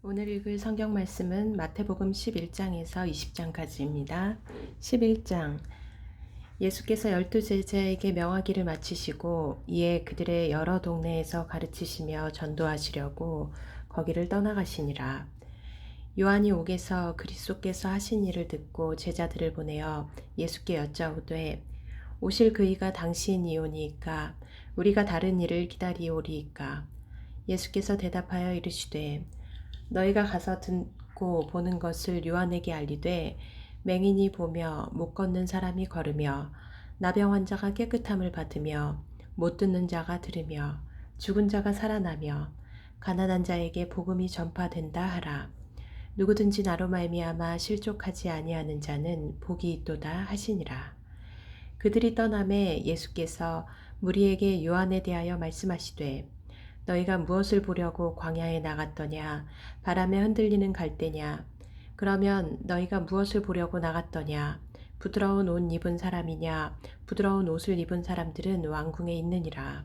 오늘 읽을 성경 말씀은 마태복음 11장에서 20장까지입니다. 11장. 예수께서 12제자에게 명하기를 마치시고 이에 그들의 여러 동네에서 가르치시며 전도하시려고 거기를 떠나가시니라. 요한이 옥에서 그리스도께서 하신 일을 듣고 제자들을 보내어 예수께 여짜오되 오실 그이가 당신이오니이까 우리가 다른 일을 기다리오리이까. 예수께서 대답하여 이르시되 너희가 가서 듣고 보는 것을 요한에게 알리되 맹인이 보며 못 걷는 사람이 걸으며 나병 환자가 깨끗함을 받으며 못 듣는 자가 들으며 죽은 자가 살아나며 가난한 자에게 복음이 전파된다 하라. 누구든지 나로 말미암아 실족하지 아니하는 자는 복이 있도다 하시니라. 그들이 떠나매 예수께서 무리에게 요한에 대하여 말씀하시되 너희가 무엇을 보려고 광야에 나갔더냐? 바람에 흔들리는 갈대냐? 그러면 너희가 무엇을 보려고 나갔더냐? 부드러운 옷 입은 사람이냐? 부드러운 옷을 입은 사람들은 왕궁에 있느니라.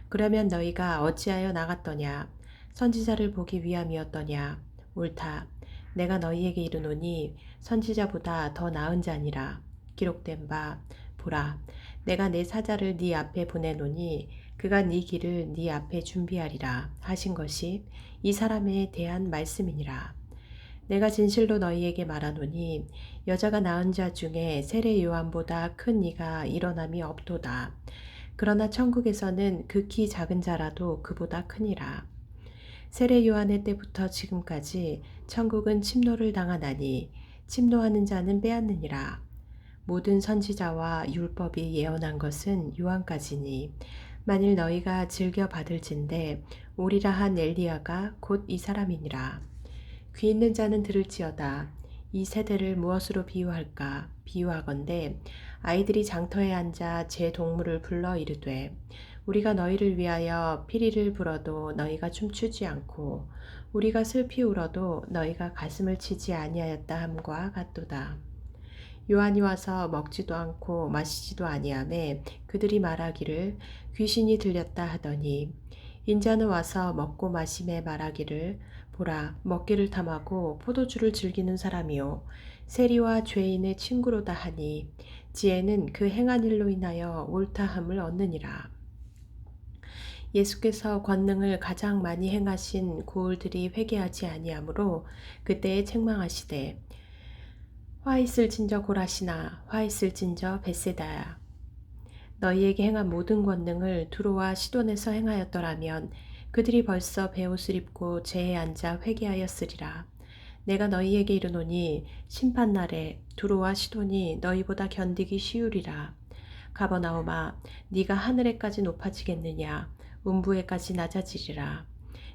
그러면 너희가 어찌하여 나갔더냐? 선지자를 보기 위함이었더냐? 옳다. 내가 너희에게 이르노니 선지자보다 더 나은 자니라. 기록된 바 보라, 내가 내 사자를 네 앞에 보내노니 그가 네 길을 네 앞에 준비하리라 하신 것이 이 사람에 대한 말씀이니라. 내가 진실로 너희에게 말하노니 여자가 낳은 자 중에 세례 요한보다 큰 이가 일어남이 없도다. 그러나 천국에서는 극히 작은 자라도 그보다 크니라. 세례 요한의 때부터 지금까지 천국은 침노를 당하나니 침노하는 자는 빼앗느니라. 모든 선지자와 율법이 예언한 것은 요한까지니 만일 너희가 즐겨 받을진대 오리라 한 엘리야가 곧 이 사람이니라. 귀 있는 자는 들을지어다. 이 세대를 무엇으로 비유할까? 비유하건대 아이들이 장터에 앉아 제 동물을 불러 이르되 우리가 너희를 위하여 피리를 불어도 너희가 춤추지 않고 우리가 슬피 울어도 너희가 가슴을 치지 아니하였다 함과 같도다. 요한이 와서 먹지도 않고 마시지도 아니하매 그들이 말하기를 귀신이 들렸다 하더니 인자는 와서 먹고 마심에 말하기를 보라 먹기를 탐하고 포도주를 즐기는 사람이요 세리와 죄인의 친구로다 하니 지혜는 그 행한 일로 인하여 옳다함을 얻느니라. 예수께서 권능을 가장 많이 행하신 고을들이 회개하지 아니하므로 그때에 책망하시되 화 있을진저 고라시나 화 있을진저 벳세다야. 너희에게 행한 모든 권능을 두로와 시돈에서 행하였더라면 그들이 벌써 베옷을 입고 제에 앉아 회개하였으리라. 내가 너희에게 이르노니 심판날에 두로와 시돈이 너희보다 견디기 쉬우리라. 가버나움아 네가 하늘에까지 높아지겠느냐 음부에까지 낮아지리라.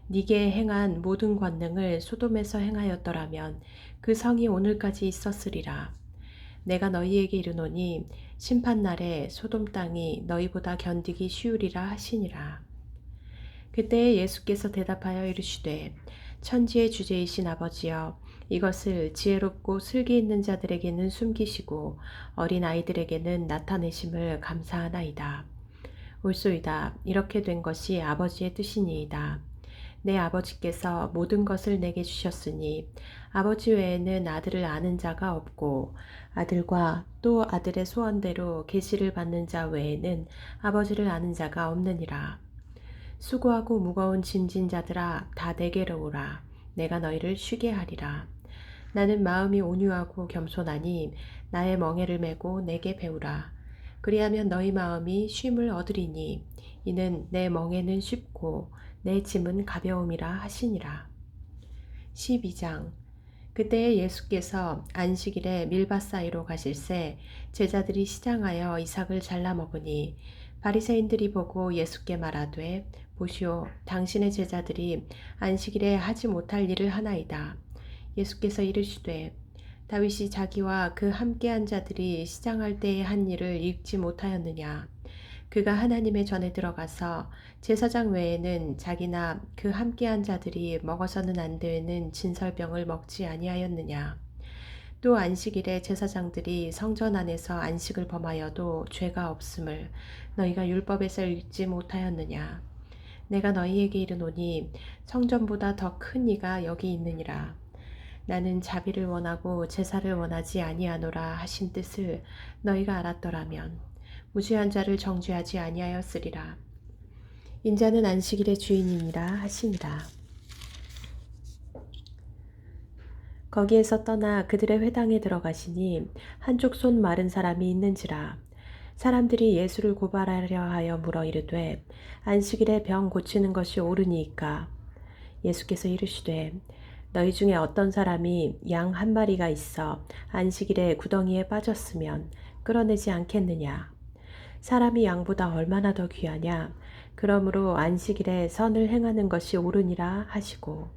네게 행한 모든 권능을 소돔에서 행하였더라면 그 성이 오늘까지 있었으리라. 내가 너희에게 이르노니 심판날에 소돔 땅이 너희보다 견디기 쉬우리라 하시니라. 그때에 예수께서 대답하여 이르시되 천지의 주제이신 아버지여 이것을 지혜롭고 슬기 있는 자들에게는 숨기시고 어린 아이들에게는 나타내심을 감사하나이다. 옳소이다. 이렇게 된 것이 아버지의 뜻이니이다. 내 아버지께서 모든 것을 내게 주셨으니 아버지 외에는 아들을 아는 자가 없고 아들과 또 아들의 소원대로 계시를 받는 자 외에는 아버지를 아는 자가 없느니라. 수고하고 무거운 짐진 자들아 다 내게로 오라. 내가 너희를 쉬게 하리라. 나는 마음이 온유하고 겸손하니 나의 멍에를 메고 내게 배우라. 그리하면 너희 마음이 쉼을 얻으리니 이는 내 멍에는 쉽고 내 짐은 가벼움이라 하시니라. 12장. 그때에 예수께서 안식일에 밀밭 사이로 가실새 제자들이 시장하여 이삭을 잘라 먹으니 바리새인들이 보고 예수께 말하되 보시오 당신의 제자들이 안식일에 하지 못할 일을 하나이다. 예수께서 이르시되 다윗이 자기와 그 함께한 자들이 시장할 때에 한 일을 읽지 못하였느냐. 그가 하나님의 전에 들어가서 제사장 외에는 자기나 그 함께한 자들이 먹어서는 안 되는 진설병을 먹지 아니하였느냐. 또 안식일에 제사장들이 성전 안에서 안식을 범하여도 죄가 없음을 너희가 율법에서 읽지 못하였느냐. 내가 너희에게 이르노니 성전보다 더 큰 이가 여기 있느니라. 나는 자비를 원하고 제사를 원하지 아니하노라 하신 뜻을 너희가 알았더라면 무죄한 자를 정죄하지 아니하였으리라. 인자는 안식일의 주인이니라 하시니라. 거기에서 떠나 그들의 회당에 들어가시니 한쪽 손 마른 사람이 있는지라. 사람들이 예수를 고발하려 하여 물어 이르되 안식일에 병 고치는 것이 옳으니이까. 예수께서 이르시되 너희 중에 어떤 사람이 양 한 마리가 있어 안식일에 구덩이에 빠졌으면 끌어내지 않겠느냐. 사람이 양보다 얼마나 더 귀하냐. 그러므로 안식일에 선을 행하는 것이 옳으니라 하시고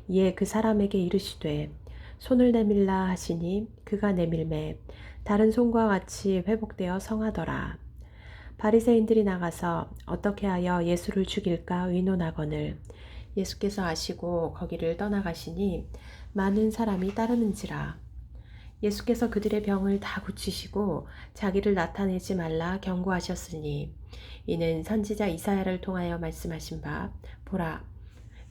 이에 그 사람에게 이르시되 손을 내밀라 하시니 그가 내밀매 다른 손과 같이 회복되어 성하더라. 바리새인들이 나가서 어떻게 하여 예수를 죽일까 의논하거늘 예수께서 아시고 거기를 떠나가시니 많은 사람이 따르는지라. 예수께서 그들의 병을 다 고치시고 자기를 나타내지 말라 경고하셨으니 이는 선지자 이사야를 통하여 말씀하신 바 보라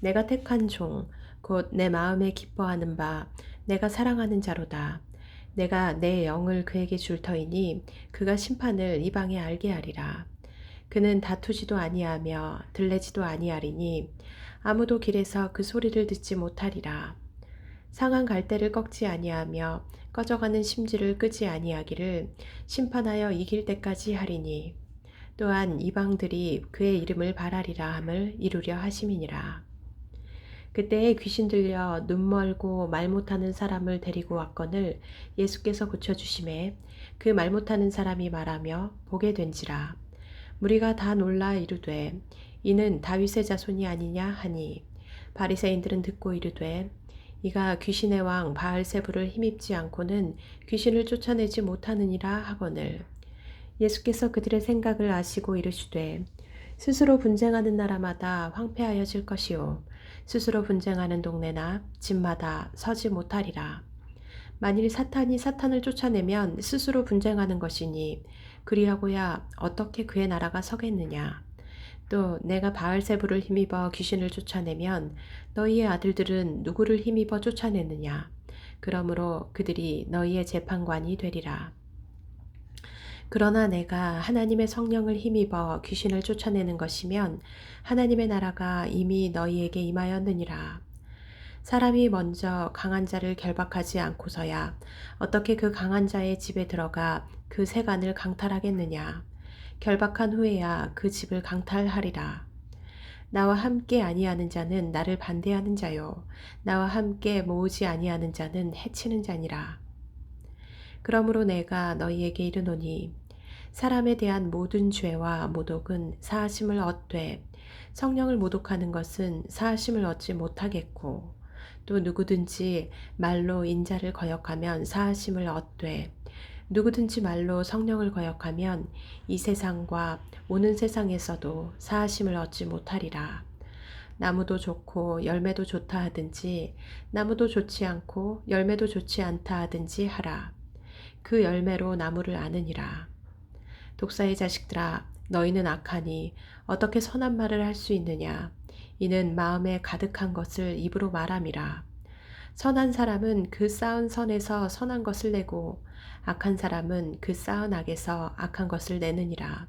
내가 택한 종 곧 내 마음에 기뻐하는 바 내가 사랑하는 자로다. 내가 내 영을 그에게 줄 터이니 그가 심판을 이방에 알게 하리라. 그는 다투지도 아니하며 들레지도 아니하리니 아무도 길에서 그 소리를 듣지 못하리라. 상한 갈대를 꺾지 아니하며 꺼져가는 심지를 끄지 아니하기를 심판하여 이길 때까지 하리니 또한 이방들이 그의 이름을 바라리라 함을 이루려 하심이니라. 그때에 귀신 들려 눈 멀고 말 못하는 사람을 데리고 왔거늘 예수께서 고쳐주심에 그 말 못하는 사람이 말하며 보게 된지라. 무리가 다 놀라 이르되 이는 다윗의 자손이 아니냐 하니 바리새인들은 듣고 이르되 이가 귀신의 왕 바알세불을 힘입지 않고는 귀신을 쫓아내지 못하느니라 하거늘 예수께서 그들의 생각을 아시고 이르시되 스스로 분쟁하는 나라마다 황폐하여질 것이요 스스로 분쟁하는 동네나 집마다 서지 못하리라. 만일 사탄이 사탄을 쫓아내면 스스로 분쟁하는 것이니 그리하고야 어떻게 그의 나라가 서겠느냐. 또 내가 바알세불을 힘입어 귀신을 쫓아내면 너희의 아들들은 누구를 힘입어 쫓아내느냐. 그러므로 그들이 너희의 재판관이 되리라. 그러나 내가 하나님의 성령을 힘입어 귀신을 쫓아내는 것이면 하나님의 나라가 이미 너희에게 임하였느니라. 사람이 먼저 강한 자를 결박하지 않고서야 어떻게 그 강한 자의 집에 들어가 그 세간을 강탈하겠느냐. 결박한 후에야 그 집을 강탈하리라. 나와 함께 아니하는 자는 나를 반대하는 자요. 나와 함께 모으지 아니하는 자는 해치는 자니라. 그러므로 내가 너희에게 이르노니 사람에 대한 모든 죄와 모독은 사하심을 얻되 성령을 모독하는 것은 사하심을 얻지 못하겠고 또 누구든지 말로 인자를 거역하면 사하심을 얻되 누구든지 말로 성령을 거역하면 이 세상과 오는 세상에서도 사하심을 얻지 못하리라. 나무도 좋고 열매도 좋다 하든지 나무도 좋지 않고 열매도 좋지 않다 하든지 하라. 그 열매로 나무를 아느니라. 독사의 자식들아 너희는 악하니 어떻게 선한 말을 할 수 있느냐. 이는 마음에 가득한 것을 입으로 말함이라. 선한 사람은 그 쌓은 선에서 선한 것을 내고 악한 사람은 그 쌓은 악에서 악한 것을 내느니라.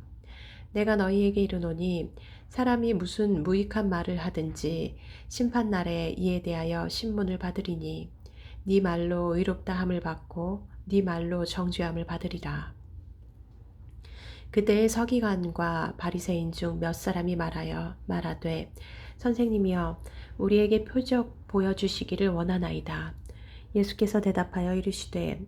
내가 너희에게 이르노니 사람이 무슨 무익한 말을 하든지 심판날에 이에 대하여 신문을 받으리니 네 말로 의롭다 함을 받고 네 말로 정죄함을 받으리라. 그때의 서기관과 바리새인 중 몇 사람이 말하되 선생님이여 우리에게 표적 보여주시기를 원하나이다. 예수께서 대답하여 이르시되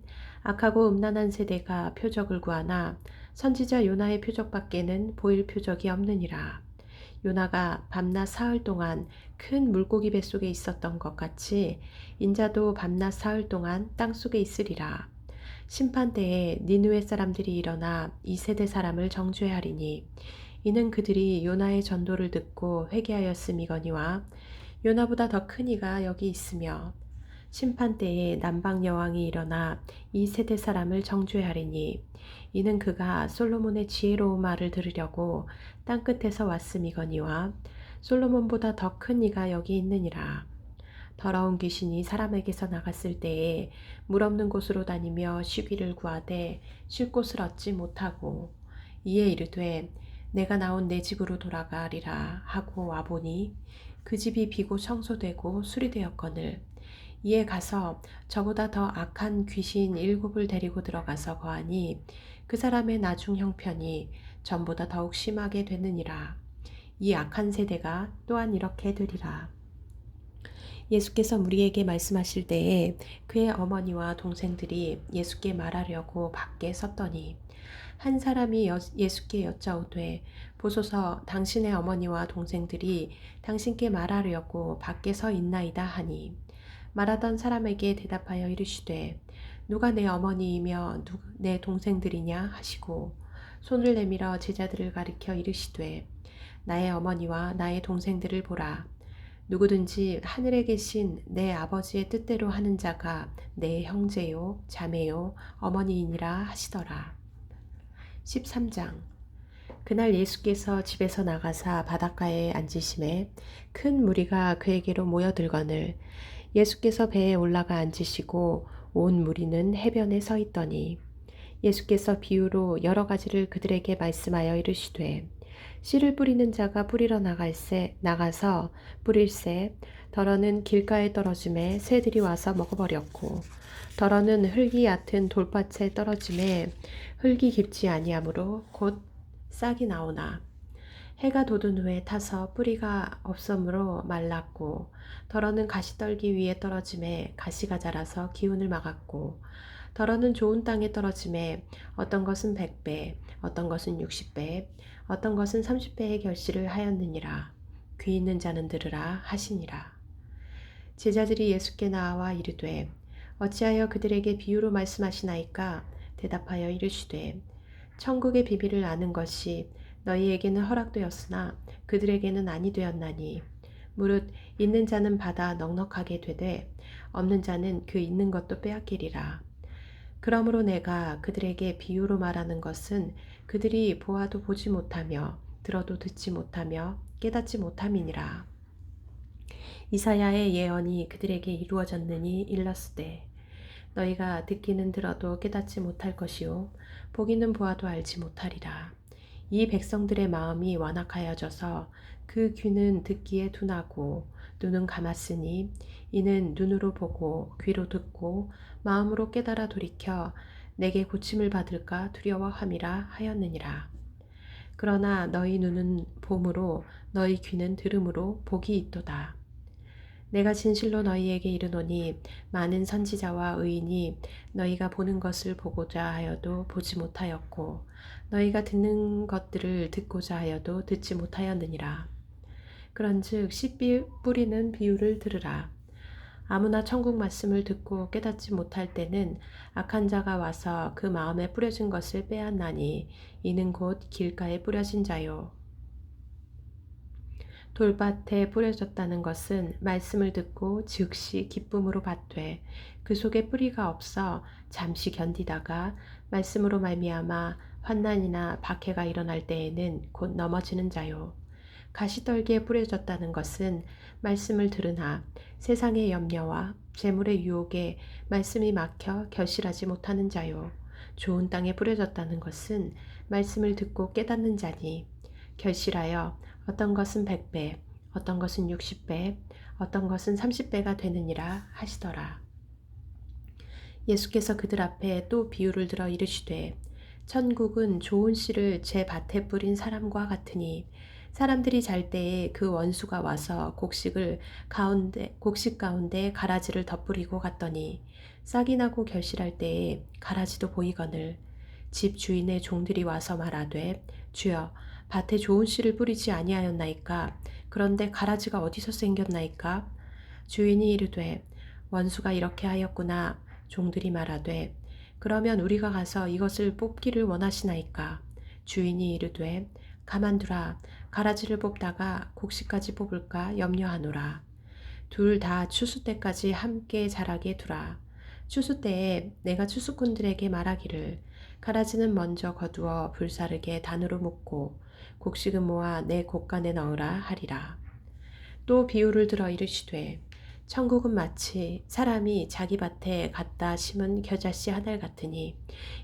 악하고 음란한 세대가 표적을 구하나 선지자 요나의 표적밖에는 보일 표적이 없느니라. 요나가 밤낮 사흘 동안 큰 물고기 뱃속에 있었던 것 같이 인자도 밤낮 사흘 동안 땅속에 있으리라. 심판때에 니느웨 사람들이 일어나 이 세대 사람을 정죄하리니 이는 그들이 요나의 전도를 듣고 회개하였음이거니와 요나보다 더 큰 이가 여기 있으며 심판때에 남방 여왕이 일어나 이 세대 사람을 정죄하리니 이는 그가 솔로몬의 지혜로운 말을 들으려고 땅끝에서 왔음이거니와 솔로몬보다 더 큰 이가 여기 있느니라. 더러운 귀신이 사람에게서 나갔을 때에 물 없는 곳으로 다니며 쉬기를 구하되 쉴 곳을 얻지 못하고 이에 이르되 내가 나온 내 집으로 돌아가리라 하고 와보니 그 집이 비고 청소되고 수리되었거늘 이에 가서 저보다 더 악한 귀신 7을 데리고 들어가서 거하니 그 사람의 나중 형편이 전보다 더욱 심하게 되느니라. 이 악한 세대가 또한 이렇게 되리라. 예수께서 무리에게 말씀하실 때에 그의 어머니와 동생들이 예수께 말하려고 밖에 섰더니 한 사람이 예수께 여짜오되 보소서 당신의 어머니와 동생들이 당신께 말하려고 밖에 서 있나이다 하니 말하던 사람에게 대답하여 이르시되 누가 내 어머니이며 내 동생들이냐 하시고 손을 내밀어 제자들을 가리켜 이르시되 나의 어머니와 나의 동생들을 보라. 누구든지 하늘에 계신 내 아버지의 뜻대로 하는 자가 내 형제요 자매요 어머니이니라 하시더라. 13장. 그날 예수께서 집에서 나가사 바닷가에 앉으심에 큰 무리가 그에게로 모여들거늘 예수께서 배에 올라가 앉으시고 온 무리는 해변에 서 있더니 예수께서 비유로 여러 가지를 그들에게 말씀하여 이르시되 씨를 뿌리는 자가 뿌리러 나가서 뿌릴새 더러는 길가에 떨어짐에 새들이 와서 먹어버렸고 더러는 흙이 얕은 돌밭에 떨어짐에 흙이 깊지 아니하므로 곧 싹이 나오나 해가 돋은 후에 타서 뿌리가 없으므로 말랐고 더러는 가시떨기 위에 떨어짐에 가시가 자라서 기운을 막았고 더러는 좋은 땅에 떨어짐에 어떤 것은 100배 어떤 것은 60배 어떤 것은 30배의 결실을 하였느니라. 귀 있는 자는 들으라 하시니라. 제자들이 예수께 나와 이르되 어찌하여 그들에게 비유로 말씀하시나이까 대답하여 이르시되 천국의 비밀을 아는 것이 너희에게는 허락되었으나 그들에게는 아니 되었나니 무릇 있는 자는 받아 넉넉하게 되되 없는 자는 그 있는 것도 빼앗기리라. 그러므로 내가 그들에게 비유로 말하는 것은 그들이 보아도 보지 못하며 들어도 듣지 못하며 깨닫지 못함이니라. 이사야의 예언이 그들에게 이루어졌느니 일렀으되 너희가 듣기는 들어도 깨닫지 못할 것이요 보기는 보아도 알지 못하리라. 이 백성들의 마음이 완악하여져서 그 귀는 듣기에 둔하고 눈은 감았으니 이는 눈으로 보고 귀로 듣고 마음으로 깨달아 돌이켜 내게 고침을 받을까 두려워함이라 하였느니라. 그러나 너희 눈은 봄으로 너희 귀는 들음으로 복이 있도다. 내가 진실로 너희에게 이르노니 많은 선지자와 의인이 너희가 보는 것을 보고자 하여도 보지 못하였고 너희가 듣는 것들을 듣고자 하여도 듣지 못하였느니라. 그런즉 씨 뿌리는 비유를 들으라. 아무나 천국 말씀을 듣고 깨닫지 못할 때는 악한 자가 와서 그 마음에 뿌려진 것을 빼앗나니 이는 곧 길가에 뿌려진 자요. 돌밭에 뿌려졌다는 것은 말씀을 듣고 즉시 기쁨으로 받되 그 속에 뿌리가 없어 잠시 견디다가 말씀으로 말미암아 환난이나 박해가 일어날 때에는 곧 넘어지는 자요. 가시떨기에 뿌려졌다는 것은 말씀을 들으나 세상의 염려와 재물의 유혹에 말씀이 막혀 결실하지 못하는 자요. 좋은 땅에 뿌려졌다는 것은 말씀을 듣고 깨닫는 자니 결실하여 어떤 것은 100배, 어떤 것은 60배, 어떤 것은 30배가 되느니라 하시더라. 예수께서 그들 앞에 또 비유를 들어 이르시되 천국은 좋은 씨를 제 밭에 뿌린 사람과 같으니 사람들이 잘 때에 그 원수가 와서 곡식 가운데 가라지를 덧뿌리고 갔더니 싹이 나고 결실할 때에 가라지도 보이거늘 집 주인의 종들이 와서 말하되 주여 밭에 좋은 씨를 뿌리지 아니하였나이까? 그런데 가라지가 어디서 생겼나이까? 주인이 이르되 원수가 이렇게 하였구나. 종들이 말하되 그러면 우리가 가서 이것을 뽑기를 원하시나이까? 주인이 이르되 가만두라. 가라지를 뽑다가 곡식까지 뽑을까 염려하노라. 둘 다 추수 때까지 함께 자라게 두라. 추수 때에 내가 추수꾼들에게 말하기를 가라지는 먼저 거두어 불사르게 단으로 묶고 곡식은 모아 내 곡간에 넣으라 하리라. 또 비유를 들어 이르시되 천국은 마치 사람이 자기 밭에 갖다 심은 겨자씨 한 알 같으니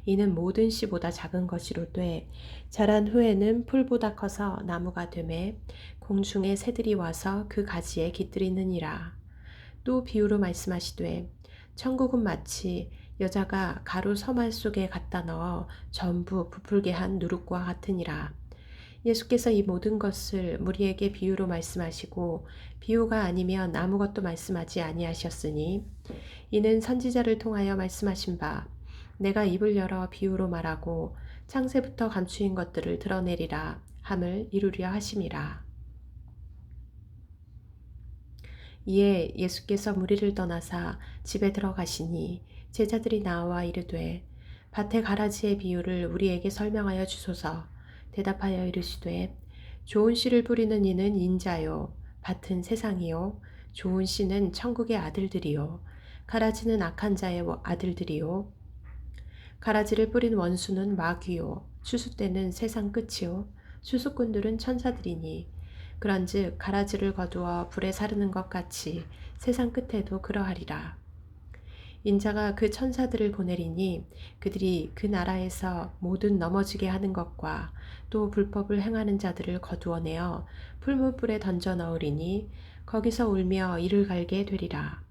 이는 모든 씨보다 작은 것이로되 자란 후에는 풀보다 커서 나무가 되매 공중의 새들이 와서 그 가지에 깃들이느니라. 또 비유로 말씀하시되 천국은 마치 여자가 가루 서말 속에 갖다 넣어 전부 부풀게 한 누룩과 같으니라. 예수께서 이 모든 것을 무리에게 비유로 말씀하시고 비유가 아니면 아무것도 말씀하지 아니하셨으니 이는 선지자를 통하여 말씀하신 바 내가 입을 열어 비유로 말하고 창세부터 감추인 것들을 드러내리라 함을 이루려 하심이라. 이에 예수께서 무리를 떠나사 집에 들어가시니 제자들이 나와 이르되 밭의 가라지의 비유를 우리에게 설명하여 주소서. 대답하여 이르시되 좋은 씨를 뿌리는 이는 인자요 밭은 세상이요 좋은 씨는 천국의 아들들이요 가라지는 악한 자의 아들들이요 가라지를 뿌린 원수는 마귀요 추수 때는 세상 끝이요 추수꾼들은 천사들이니 그런즉 가라지를 거두어 불에 사르는 것 같이 세상 끝에도 그러하리라. 인자가 그 천사들을 보내리니 그들이 그 나라에서 모든 넘어지게 하는 것과 또 불법을 행하는 자들을 거두어내어 풀무불에 던져 넣으리니 거기서 울며 이를 갈게 되리라.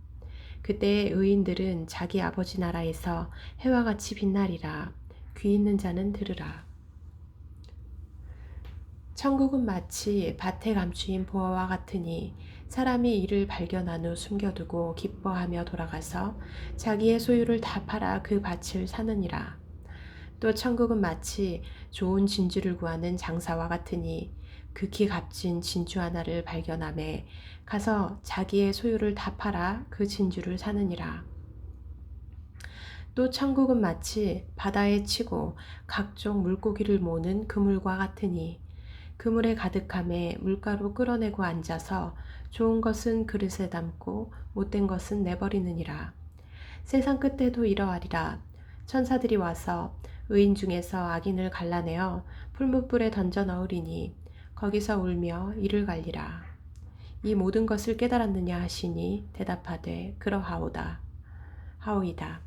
그때 의인들은 자기 아버지 나라에서 해와 같이 빛나리라. 귀 있는 자는 들으라. 천국은 마치 밭에 감추인 보화와 같으니 사람이 이를 발견한 후 숨겨두고 기뻐하며 돌아가서 자기의 소유를 다 팔아 그 밭을 사느니라. 또 천국은 마치 좋은 진주를 구하는 장사와 같으니 극히 값진 진주 하나를 발견하매 가서 자기의 소유를 다 팔아 그 진주를 사느니라. 또 천국은 마치 바다에 치고 각종 물고기를 모으는 그물과 같으니 그물에 가득함에 물가로 끌어내고 앉아서 좋은 것은 그릇에 담고 못된 것은 내버리느니라. 세상 끝에도 이러하리라. 천사들이 와서 의인 중에서 악인을 갈라내어 풀무불에 던져 넣으리니 거기서 울며 이를 갈리라. 이 모든 것을 깨달았느냐 하시니 대답하되 그러하오다 하오이다.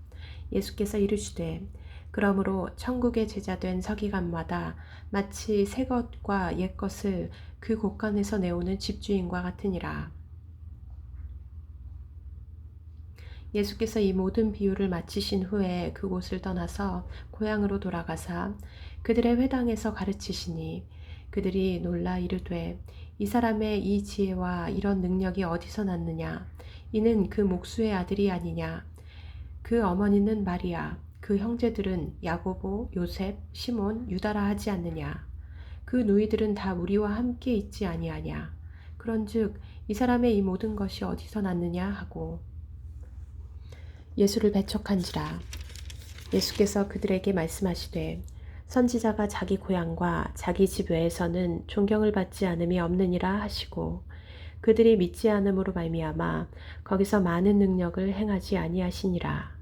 예수께서 이르시되 그러므로 천국의 제자된 서기관마다 마치 새 것과 옛 것을 그 곳간에서 내오는 집주인과 같으니라. 예수께서 이 모든 비유를 마치신 후에 그곳을 떠나서 고향으로 돌아가사 그들의 회당에서 가르치시니 그들이 놀라 이르되 이 사람의 이 지혜와 이런 능력이 어디서 났느냐? 이는 그 목수의 아들이 아니냐? 그 어머니는 마리아, 그 형제들은 야고보, 요셉, 시몬, 유다라 하지 않느냐? 그 누이들은 다 우리와 함께 있지 아니하냐? 그런즉 이 사람의 이 모든 것이 어디서 났느냐 하고 예수를 배척한지라. 예수께서 그들에게 말씀하시되 선지자가 자기 고향과 자기 집 외에서는 존경을 받지 않음이 없느니라 하시고 그들이 믿지 않음으로 말미암아 거기서 많은 능력을 행하지 아니하시니라.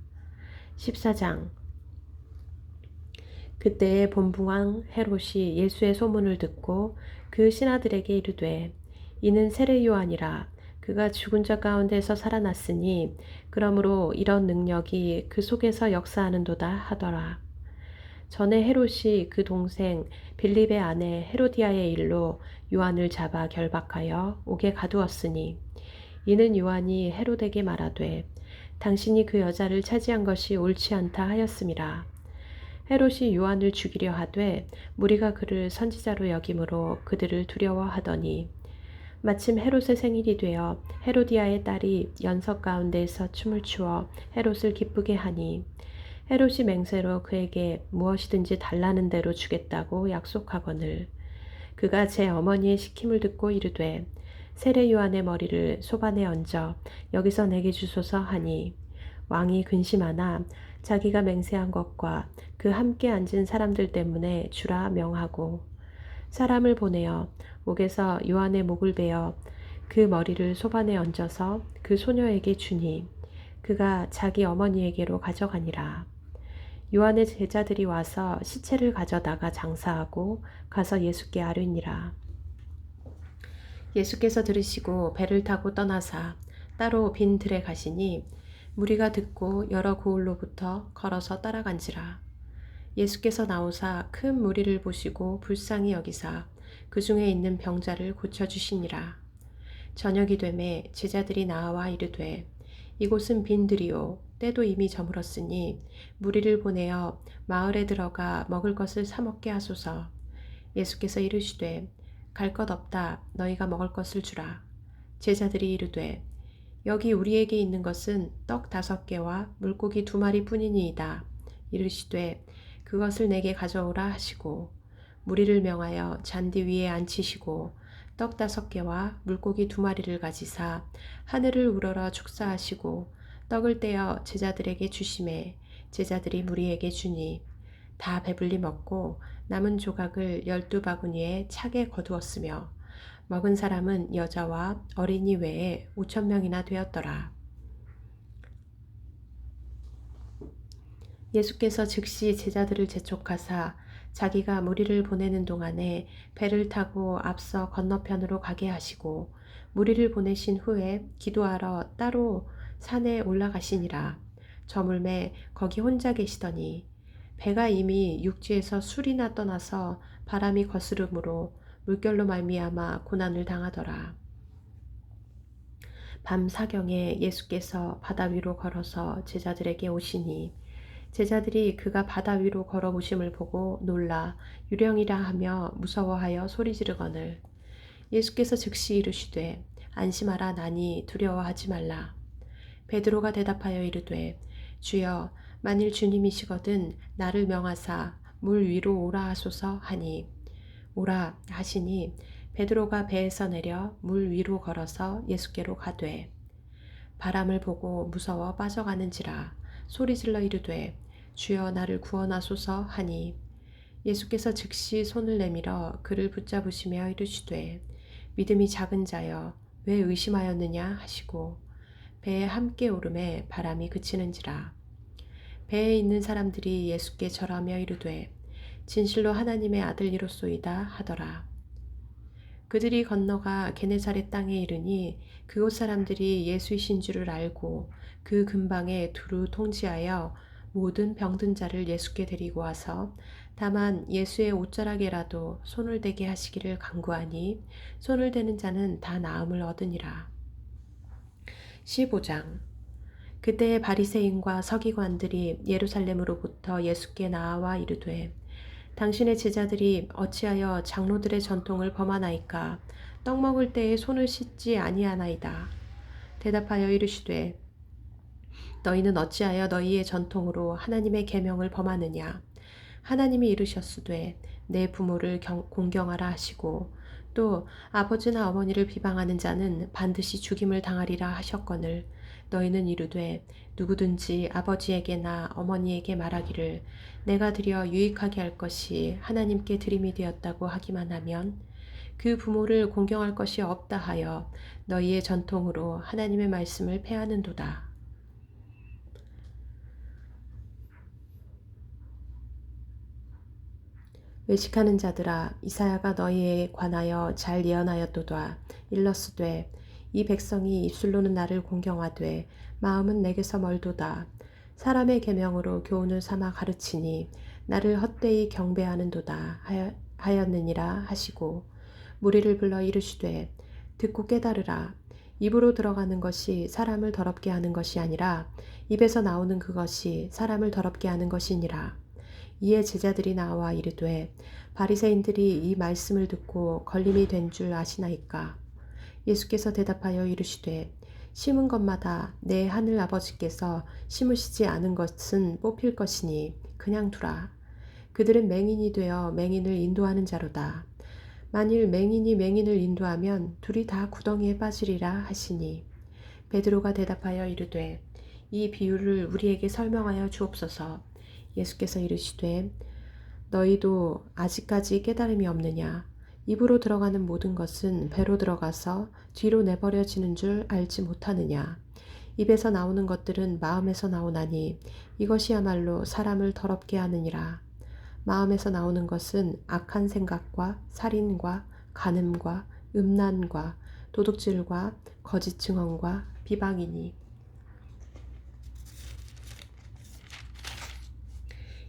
14장. 그때에 본붕왕 헤롯이 예수의 소문을 듣고 그 신하들에게 이르되 이는 세례 요한이라. 그가 죽은 자 가운데서 살아났으니 그러므로 이런 능력이 그 속에서 역사하는도다 하더라. 전에 헤롯이 그 동생 빌립의 아내 헤로디아의 일로 요한을 잡아 결박하여 옥에 가두었으니 이는 요한이 헤롯에게 말하되 당신이 그 여자를 차지한 것이 옳지 않다 하였음이라. 헤롯이 요한을 죽이려 하되 무리가 그를 선지자로 여김으로 그들을 두려워하더니 마침 헤롯의 생일이 되어 헤로디아의 딸이 연석 가운데에서 춤을 추어 헤롯을 기쁘게 하니 헤롯이 맹세로 그에게 무엇이든지 달라는 대로 주겠다고 약속하거늘 그가 제 어머니의 시킴을 듣고 이르되 세례 요한의 머리를 소반에 얹어 여기서 내게 주소서 하니 왕이 근심하나 자기가 맹세한 것과 그 함께 앉은 사람들 때문에 주라 명하고 사람을 보내어 옥에서 요한의 목을 베어 그 머리를 소반에 얹어서 그 소녀에게 주니 그가 자기 어머니에게로 가져가니라. 요한의 제자들이 와서 시체를 가져다가 장사하고 가서 예수께 아뢰니라. 예수께서 들으시고 배를 타고 떠나사 따로 빈 들에 가시니 무리가 듣고 여러 고을로부터 걸어서 따라간지라. 예수께서 나오사 큰 무리를 보시고 불쌍히 여기사 그 중에 있는 병자를 고쳐주시니라. 저녁이 되매 제자들이 나와 이르되 이곳은 빈들이요 때도 이미 저물었으니 무리를 보내어 마을에 들어가 먹을 것을 사 먹게 하소서. 예수께서 이르시되 갈 것 없다 너희가 먹을 것을 주라. 제자들이 이르되 여기 우리에게 있는 것은 떡 5개와 물고기 2마리 뿐이니이다. 이르시되 그것을 내게 가져오라 하시고 무리를 명하여 잔디 위에 앉히시고 떡 5개와 물고기 2마리를 가지사 하늘을 우러러 축사하시고 떡을 떼어 제자들에게 주시매 제자들이 무리에게 주니 다 배불리 먹고 남은 조각을 12바구니에 차게 거두었으며 먹은 사람은 여자와 어린이 외에 5,000명이나 되었더라. 예수께서 즉시 제자들을 재촉하사 자기가 무리를 보내는 동안에 배를 타고 앞서 건너편으로 가게 하시고 무리를 보내신 후에 기도하러 따로 산에 올라가시니라. 저물매 거기 혼자 계시더니 배가 이미 육지에서 술이나 떠나서 바람이 거스름으로 물결로 말미암아 고난을 당하더라. 밤 사경에 예수께서 바다 위로 걸어서 제자들에게 오시니 제자들이 그가 바다 위로 걸어오심을 보고 놀라 유령이라 하며 무서워하여 소리 지르거늘 예수께서 즉시 이르시되 안심하라 나니 두려워하지 말라. 베드로가 대답하여 이르되 주여 만일 주님이시거든 나를 명하사 물 위로 오라 하소서 하니 오라 하시니 베드로가 배에서 내려 물 위로 걸어서 예수께로 가되 바람을 보고 무서워 빠져가는지라 소리질러 이르되 주여 나를 구원하소서 하니 예수께서 즉시 손을 내밀어 그를 붙잡으시며 이르시되 믿음이 작은 자여 왜 의심하였느냐 하시고 배에 함께 오르매 바람이 그치는지라. 배에 있는 사람들이 예수께 절하며 이르되 진실로 하나님의 아들이로소이다 하더라. 그들이 건너가 게네사렛 땅에 이르니 그곳 사람들이 예수이신 줄을 알고 그 근방에 두루 통지하여 모든 병든 자를 예수께 데리고 와서 다만 예수의 옷자락에라도 손을 대게 하시기를 간구하니 손을 대는 자는 다 나음을 얻으니라. 15장 그때 바리새인과 서기관들이 예루살렘으로부터 예수께 나와 이르되 당신의 제자들이 어찌하여 장로들의 전통을 범하나이까 떡 먹을 때에 손을 씻지 아니하나이다. 대답하여 이르시되 너희는 어찌하여 너희의 전통으로 하나님의 계명을 범하느냐. 하나님이 이르셨으되 내 부모를 공경하라 하시고 또 아버지나 어머니를 비방하는 자는 반드시 죽임을 당하리라 하셨거늘 너희는 이르되 누구든지 아버지에게나 어머니에게 말하기를 내가 드려 유익하게 할 것이 하나님께 드림이 되었다고 하기만 하면 그 부모를 공경할 것이 없다 하여 너희의 전통으로 하나님의 말씀을 폐하는도다. 외식하는 자들아 이사야가 너희에 관하여 잘 예언하였도다. 일러스되 이 백성이 입술로는 나를 공경하되 마음은 내게서 멀도다. 사람의 계명으로 교훈을 삼아 가르치니 나를 헛되이 경배하는도다 하였느니라 하시고 무리를 불러 이르시되 듣고 깨달으라. 입으로 들어가는 것이 사람을 더럽게 하는 것이 아니라 입에서 나오는 그것이 사람을 더럽게 하는 것이니라. 이에 제자들이 나와 이르되 바리새인들이 이 말씀을 듣고 걸림이 된 줄 아시나이까. 예수께서 대답하여 이르시되 심은 것마다 내 하늘 아버지께서 심으시지 않은 것은 뽑힐 것이니 그냥 두라. 그들은 맹인이 되어 맹인을 인도하는 자로다. 만일 맹인이 맹인을 인도하면 둘이 다 구덩이에 빠지리라 하시니 베드로가 대답하여 이르되 이 비유를 우리에게 설명하여 주옵소서. 예수께서 이르시되 너희도 아직까지 깨달음이 없느냐. 입으로 들어가는 모든 것은 배로 들어가서 뒤로 내버려지는 줄 알지 못하느냐. 입에서 나오는 것들은 마음에서 나오나니 이것이야말로 사람을 더럽게 하느니라. 마음에서 나오는 것은 악한 생각과 살인과 간음과 음란과 도둑질과 거짓 증언과 비방이니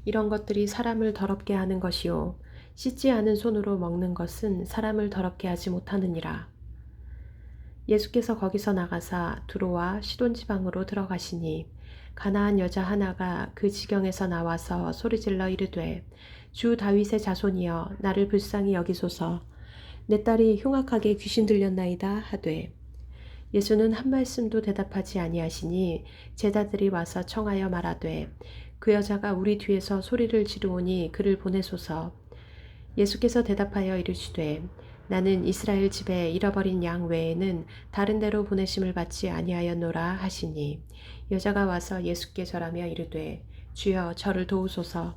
이런 것들이 사람을 더럽게 하는 것이요 씻지 않은 손으로 먹는 것은 사람을 더럽게 하지 못하느니라. 예수께서 거기서 나가사 두로와 시돈 지방으로 들어가시니 가나안 여자 하나가 그 지경에서 나와서 소리질러 이르되 주 다윗의 자손이여 나를 불쌍히 여기소서 내 딸이 흉악하게 귀신 들렸나이다 하되 예수는 한 말씀도 대답하지 아니하시니 제자들이 와서 청하여 말하되 그 여자가 우리 뒤에서 소리를 지르오니 그를 보내소서. 예수께서 대답하여 이르시되 나는 이스라엘 집에 잃어버린 양 외에는 다른 데로 보내심을 받지 아니하였노라 하시니 여자가 와서 예수께 절하며 이르되 주여 저를 도우소서.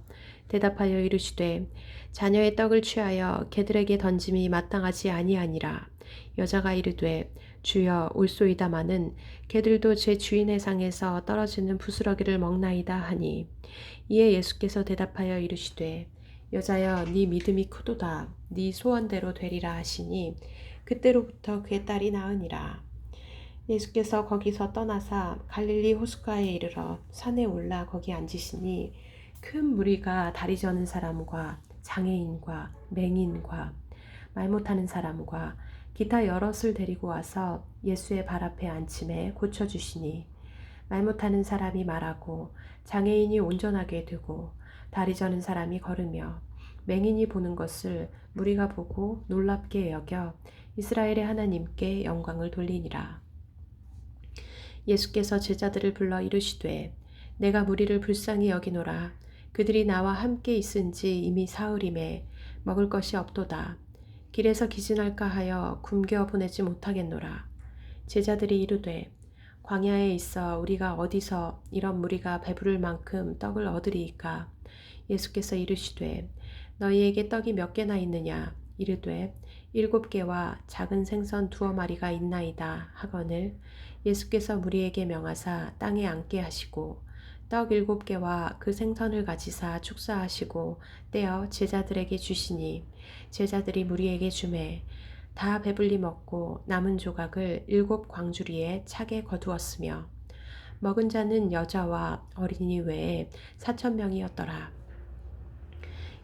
대답하여 이르시되 자녀의 떡을 취하여 개들에게 던짐이 마땅하지 아니하니라. 여자가 이르되 주여 올소이다마는 개들도 제 주인의 상에서 떨어지는 부스러기를 먹나이다 하니 이에 예수께서 대답하여 이르시되 여자여 네 믿음이 크도다 네 소원대로 되리라 하시니 그때로부터 그의 딸이 나으니라. 예수께서 거기서 떠나사 갈릴리 호숫가에 이르러 산에 올라 거기 앉으시니 큰 무리가 다리 저는 사람과 장애인과 맹인과 말 못하는 사람과 기타 여럿을 데리고 와서 예수의 발 앞에 앉힘에 고쳐주시니 말 못하는 사람이 말하고 장애인이 온전하게 되고 다리 저는 사람이 걸으며 맹인이 보는 것을 무리가 보고 놀랍게 여겨 이스라엘의 하나님께 영광을 돌리니라. 예수께서 제자들을 불러 이르시되 내가 무리를 불쌍히 여기노라. 그들이 나와 함께 있은지 이미 사흘임에 먹을 것이 없도다. 길에서 기진할까 하여 굶겨 보내지 못하겠노라. 제자들이 이르되 광야에 있어 우리가 어디서 이런 무리가 배부를 만큼 떡을 얻으리이까. 예수께서 이르시되 너희에게 떡이 몇 개나 있느냐. 이르되 7개와 작은 생선 2마리가 있나이다 하거늘 예수께서 무리에게 명하사 땅에 앉게 하시고 떡 7개와 그 생선을 가지사 축사하시고 떼어 제자들에게 주시니 제자들이 무리에게 주매 다 배불리 먹고 남은 조각을 7광주리에 차게 거두었으며 먹은 자는 여자와 어린이 외에 4,000명이었더라.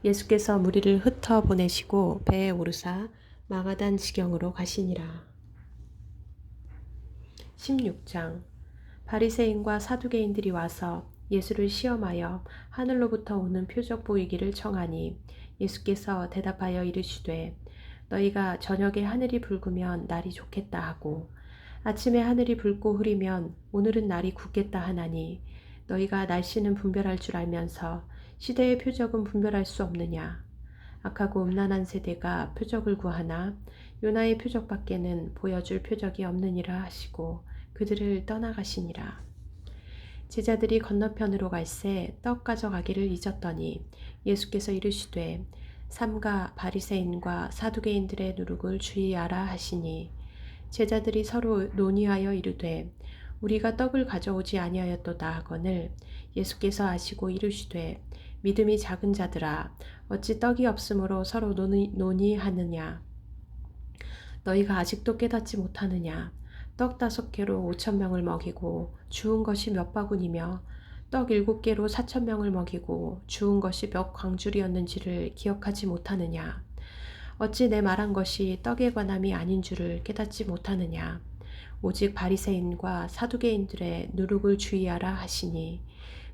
예수께서 무리를 흩어 보내시고 배에 오르사 마가단 지경으로 가시니라. 16장 바리새인과 사두개인들이 와서 예수를 시험하여 하늘로부터 오는 표적 보이기를 청하니 예수께서 대답하여 이르시되 너희가 저녁에 하늘이 붉으면 날이 좋겠다 하고 아침에 하늘이 붉고 흐리면 오늘은 날이 굳겠다 하나니 너희가 날씨는 분별할 줄 알면서 시대의 표적은 분별할 수 없느냐. 악하고 음란한 세대가 표적을 구하나 요나의 표적밖에는 보여줄 표적이 없느니라 하시고 그들을 떠나가시니라. 제자들이 건너편으로 갈새 떡 가져가기를 잊었더니 예수께서 이르시되 삼가 바리새인과 사두개인들의 누룩을 주의하라 하시니 제자들이 서로 논의하여 이르되 우리가 떡을 가져오지 아니하였도다 하거늘 예수께서 아시고 이르시되 믿음이 작은 자들아 어찌 떡이 없으므로 서로 논의하느냐. 너희가 아직도 깨닫지 못하느냐. 떡 5개로 5,000명을 먹이고 주운 것이 몇 바구니며 떡 7개로 4,000명을 먹이고 주운 것이 몇 광줄이었는지를 기억하지 못하느냐. 어찌 내 말한 것이 떡에 관함이 아닌 줄을 깨닫지 못하느냐. 오직 바리새인과 사두개인들의 누룩을 주의하라 하시니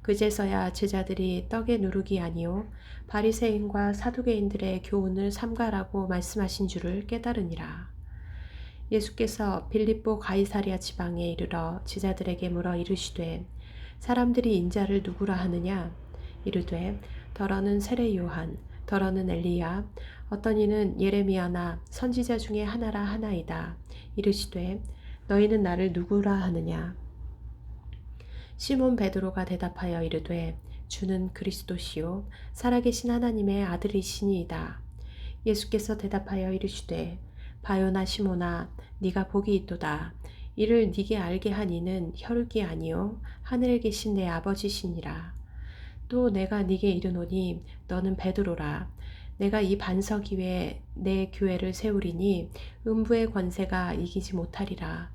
그제서야 제자들이 떡의 누룩이 아니요 바리새인과 사두개인들의 교훈을 삼가라고 말씀하신 줄을 깨달으니라. 예수께서 빌립보 가이사랴 지방에 이르러 제자들에게 물어 이르시되 사람들이 인자를 누구라 하느냐. 이르되 더러는 세례 요한 더러는 엘리야 어떤 이는 예레미야나 선지자 중에 하나라 하나이다. 이르시되 너희는 나를 누구라 하느냐. 시몬 베드로가 대답하여 이르되 주는 그리스도시요 살아계신 하나님의 아들이시니이다. 예수께서 대답하여 이르시되 바요나 시몬아 네가 복이 있도다. 이를 네게 알게 한 이는 혈육이 아니요 하늘에 계신 내 아버지시니라. 또 내가 네게 이르노니 너는 베드로라. 내가 이 반석 위에 내 교회를 세우리니 음부의 권세가 이기지 못하리라.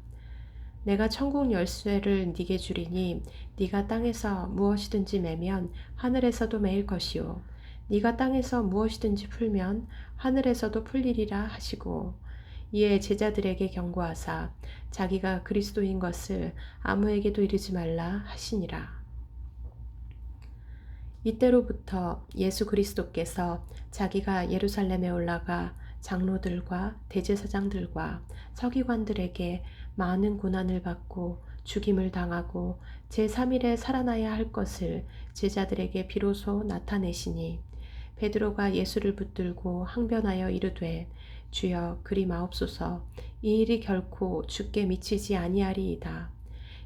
내가 천국 열쇠를 네게 주리니 네가 땅에서 무엇이든지 매면 하늘에서도 매일 것이요 네가 땅에서 무엇이든지 풀면 하늘에서도 풀리리라 하시고, 이에 제자들에게 경고하사 자기가 그리스도인 것을 아무에게도 이르지 말라 하시니라. 이때로부터 예수 그리스도께서 자기가 예루살렘에 올라가 장로들과 대제사장들과 서기관들에게 많은 고난을 받고 죽임을 당하고 제3일에 살아나야 할 것을 제자들에게 비로소 나타내시니, 베드로가 예수를 붙들고 항변하여 이르되 주여 그리 마옵소서, 이 일이 결코 주께 미치지 아니하리이다.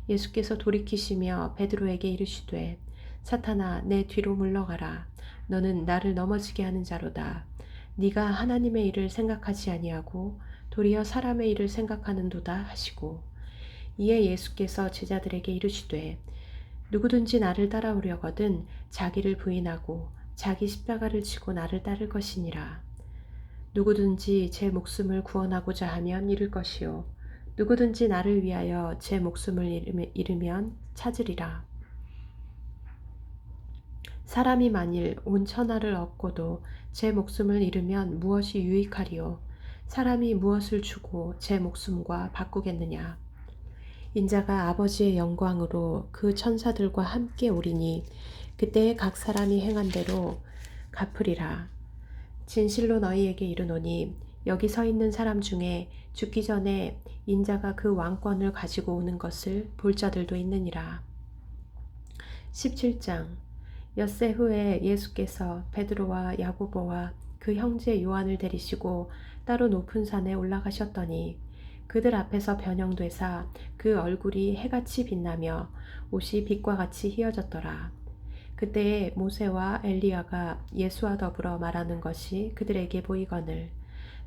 예수께서 돌이키시며 베드로에게 이르시되 사탄아 내 뒤로 물러가라. 너는 나를 넘어지게 하는 자로다. 네가 하나님의 일을 생각하지 아니하고 도리어 사람의 일을 생각하는도다 하시고, 이에 예수께서 제자들에게 이르시되 누구든지 나를 따라오려거든 자기를 부인하고 자기 십자가를 지고 나를 따를 것이니라. 누구든지 제 목숨을 구원하고자 하면 잃을 것이요 누구든지 나를 위하여 제 목숨을 잃으면 찾으리라. 사람이 만일 온 천하를 얻고도 제 목숨을 잃으면 무엇이 유익하리요? 사람이 무엇을 주고 제 목숨과 바꾸겠느냐? 인자가 아버지의 영광으로 그 천사들과 함께 오리니 그때에 각 사람이 행한 대로 갚으리라. 진실로 너희에게 이르노니 여기 서 있는 사람 중에 죽기 전에 인자가 그 왕권을 가지고 오는 것을 볼 자들도 있느니라. 17장. 엿새 후에 예수께서 베드로와 야고보와 그 형제 요한을 데리시고 따로 높은 산에 올라가셨더니 그들 앞에서 변형되사 그 얼굴이 해같이 빛나며 옷이 빛과 같이 희어졌더라. 그때에 모세와 엘리야가 예수와 더불어 말하는 것이 그들에게 보이거늘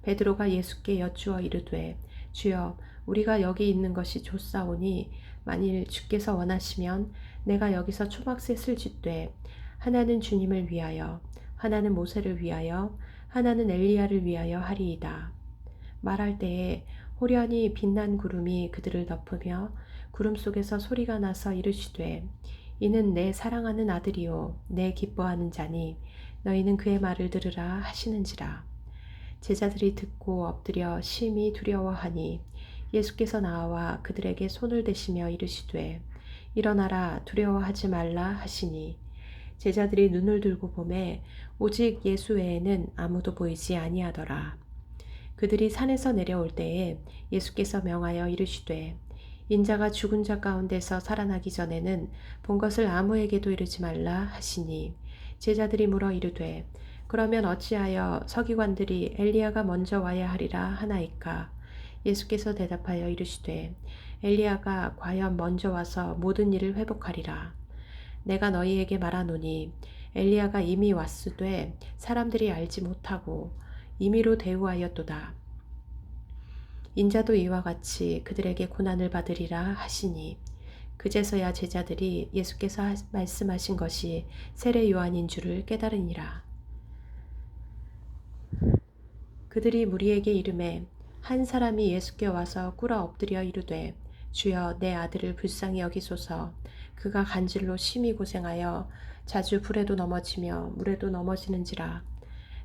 베드로가 예수께 여쭈어 이르되 주여 우리가 여기 있는 것이 좋사오니 만일 주께서 원하시면 내가 여기서 초막셋을 짓되 하나는 주님을 위하여 하나는 모세를 위하여 하나는 엘리야를 위하여 하리이다. 말할 때에 호련히 빛난 구름이 그들을 덮으며 구름 속에서 소리가 나서 이르시되 이는 내 사랑하는 아들이요 내 기뻐하는 자니 너희는 그의 말을 들으라 하시는지라. 제자들이 듣고 엎드려 심히 두려워하니 예수께서 나와 그들에게 손을 대시며 이르시되 일어나라 두려워하지 말라 하시니, 제자들이 눈을 들고 보매 오직 예수 외에는 아무도 보이지 아니하더라. 그들이 산에서 내려올 때에 예수께서 명하여 이르시되 인자가 죽은 자 가운데서 살아나기 전에는 본 것을 아무에게도 이르지 말라 하시니, 제자들이 물어 이르되 그러면 어찌하여 서기관들이 엘리야가 먼저 와야 하리라 하나이까? 예수께서 대답하여 이르시되 엘리야가 과연 먼저 와서 모든 일을 회복하리라. 내가 너희에게 말하노니 엘리야가 이미 왔으되 사람들이 알지 못하고 임의로 대우하였도다. 인자도 이와 같이 그들에게 고난을 받으리라 하시니, 그제서야 제자들이 예수께서 말씀하신 것이 세례 요한인 줄을 깨달으니라. 그들이 무리에게 이르매 한 사람이 예수께 와서 꿇어 엎드려 이르되 주여 내 아들을 불쌍히 여기소서. 그가 간질로 심히 고생하여 자주 불에도 넘어지며 물에도 넘어지는지라.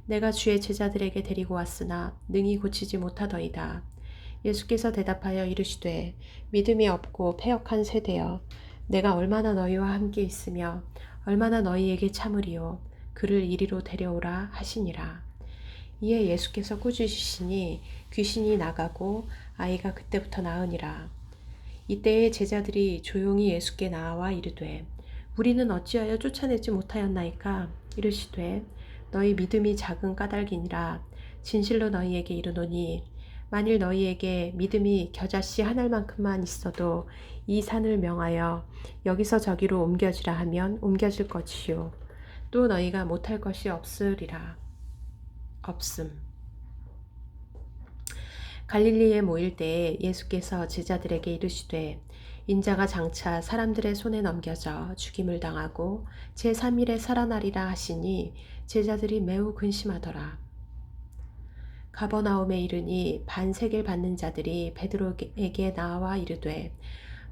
내가 주의 제자들에게 데리고 왔으나 능히 고치지 못하더이다. 예수께서 대답하여 이르시되 믿음이 없고 패역한 세대여, 내가 얼마나 너희와 함께 있으며 얼마나 너희에게 참으리요. 그를 이리로 데려오라 하시니라. 이에 예수께서 꾸짖으시니 귀신이 나가고 아이가 그때부터 나으니라. 이때에 제자들이 조용히 예수께 나와 이르되 우리는 어찌하여 쫓아내지 못하였나이까? 이르시되 너희 믿음이 작은 까닭이니라. 진실로 너희에게 이르노니 만일 너희에게 믿음이 겨자씨 한 알만큼만 있어도 이 산을 명하여 여기서 저기로 옮겨지라 하면 옮겨질 것이요 또 너희가 못할 것이 없으리라. 없음. 갈릴리에 모일 때에 예수께서 제자들에게 이르시되 인자가 장차 사람들의 손에 넘겨져 죽임을 당하고 제3일에 살아나리라 하시니 제자들이 매우 근심하더라. 가버나움에 이르니 반세겔 받는 자들이 베드로에게 나와 이르되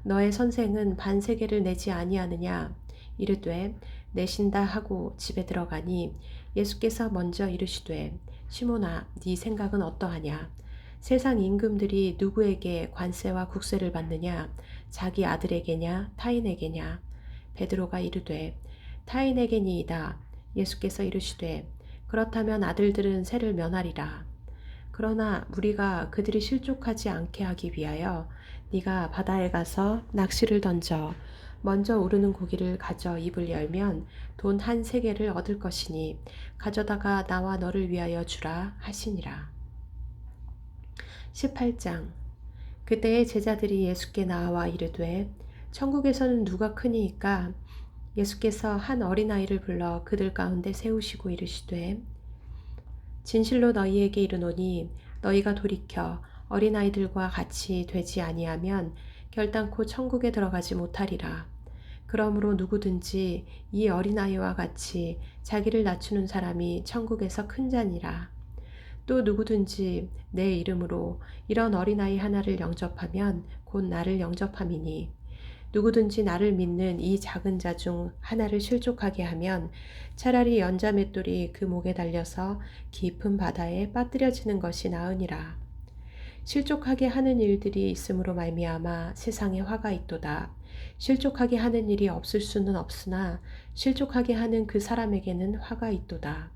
너의 선생은 반세겔을 내지 아니하느냐. 이르되 내신다 하고 집에 들어가니 예수께서 먼저 이르시되 시몬아 네 생각은 어떠하냐. 세상 임금들이 누구에게 관세와 국세를 받느냐. 자기 아들에게냐 타인에게냐. 베드로가 이르되 타인에게니이다. 예수께서 이르시되 그렇다면 아들들은 세를 면하리라. 그러나 우리가 그들이 실족하지 않게 하기 위하여 네가 바다에 가서 낚시를 던져 먼저 오르는 고기를 가져 입을 열면 돈 한 세겔을 얻을 것이니 가져다가 나와 너를 위하여 주라 하시니라. 18장. 그때의 제자들이 예수께 나와 이르되 천국에서는 누가 크니이까. 예수께서 한 어린아이를 불러 그들 가운데 세우시고 이르시되 진실로 너희에게 이르노니 너희가 돌이켜 어린아이들과 같이 되지 아니하면 결단코 천국에 들어가지 못하리라. 그러므로 누구든지 이 어린아이와 같이 자기를 낮추는 사람이 천국에서 큰 자니라. 또 누구든지 내 이름으로 이런 어린아이 하나를 영접하면 곧 나를 영접함이니 누구든지 나를 믿는 이 작은 자 중 하나를 실족하게 하면 차라리 연자맷돌이 그 목에 달려서 깊은 바다에 빠뜨려지는 것이 나으니라. 실족하게 하는 일들이 있음으로 말미암아 세상에 화가 있도다. 실족하게 하는 일이 없을 수는 없으나 실족하게 하는 그 사람에게는 화가 있도다.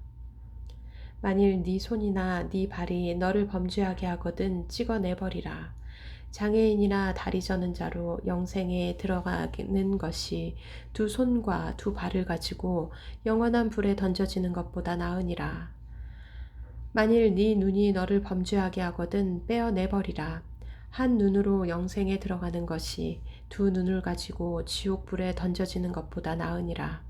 만일 네 손이나 네 발이 너를 범죄하게 하거든 찍어내버리라. 장애인이나 다리 저는 자로 영생에 들어가는 것이 두 손과 두 발을 가지고 영원한 불에 던져지는 것보다 나으니라. 만일 네 눈이 너를 범죄하게 하거든 빼어내버리라. 한 눈으로 영생에 들어가는 것이 두 눈을 가지고 지옥불에 던져지는 것보다 나으니라.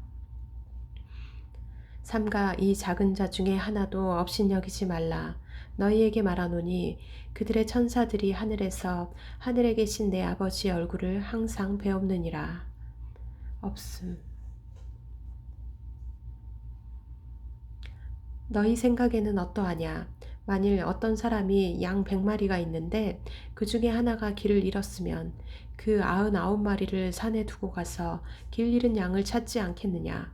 삼가 이 작은 자 중에 하나도 업신여기지 말라. 너희에게 말하노니 그들의 천사들이 하늘에서 하늘에 계신 내 아버지의 얼굴을 항상 배옵느니라. 없음. 너희 생각에는 어떠하냐? 만일 어떤 사람이 양 100마리가 있는데 그 중에 하나가 길을 잃었으면 그 99마리를 산에 두고 가서 길 잃은 양을 찾지 않겠느냐?